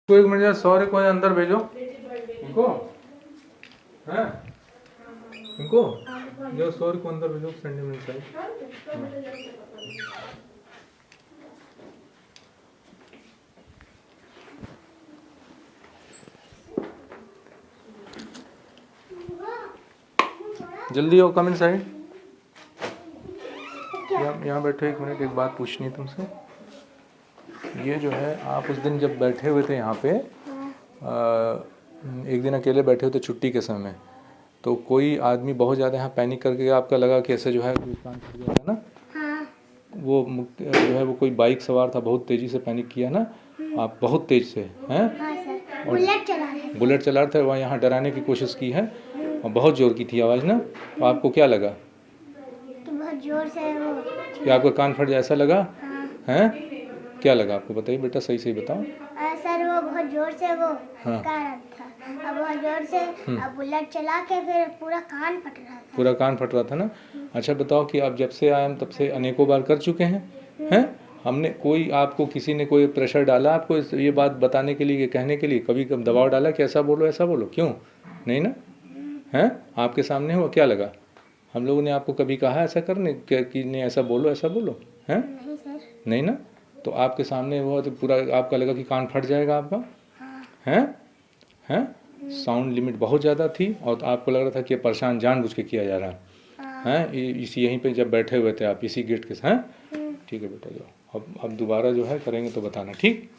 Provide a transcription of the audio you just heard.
को 1 मिनट यार, सॉरी कोई अंदर भेजो इनको, हैं इनको जो सॉरी को अंदर भेजो, सेंड साइड। जल्दी आओ, कम इन साइड। यहाँ बैठो, 1 मिनट, एक बात पूछनी है तुमसे। ये जो है, आप उस दिन जब बैठे हुए थे यहाँ पे, एक दिन अकेले बैठे हुए थे छुट्टी के समय, तो कोई आदमी बहुत ज़्यादा यहाँ पैनिक करके आपका लगा कि ऐसे जो है कान फट गया था ना? हाँ। वो जो है वो कोई बाइक सवार था, बहुत तेज़ी से पैनिक किया ना आप, बहुत तेज़ से हैं। हाँ सर, बुलेट चला रहे थे, वहाँ यहाँ डराने की कोशिश की है और बहुत ज़ोर की थी आवाज़ ना। तो आपको क्या लगा? तो बहुत ज़ोर से वो कि आपका कान फट जाए ऐसा लगा? हाँ। हैं? क्या लगा आपको, बताइए बेटा, सही सही बताओ। सर वो बहुत जोर से वो हाँ। कर रहा था, अब बहुत जोर से बुलेट चला के फिर पूरा कान फट रहा था। पूरा कान फट रहा था ना? अच्छा बताओ कि आप जब से आए हम तब से अनेकों बार कर चुके हैं? हमने कोई आपको किसी ने कोई प्रेशर डाला आपको ये बात बताने के लिए, कहने के लिए, कभी कभी दबाव डाला कि ऐसा बोलो ऐसा बोलो? क्यों नहीं ना? हैं? आपके सामने हुआ, क्या लगा? हम लोगों ने आपको कभी कहा ऐसा करने कि नहीं ऐसा बोलो ऐसा बोलो? हैं? नहीं सर। नहीं ना? तो आपके सामने हुआ तो पूरा आपका लगा कि कान फट जाएगा आपका? हैं? हैं? साउंड लिमिट बहुत ज़्यादा थी और आपको लग रहा था कि परेशान जानबूझ के किया जा रहा है। इसी यहीं पे जब बैठे हुए थे आप इसी गेट के साथ। ठीक है बेटा, जाओ अब दोबारा जो है करेंगे तो बताना, ठीक?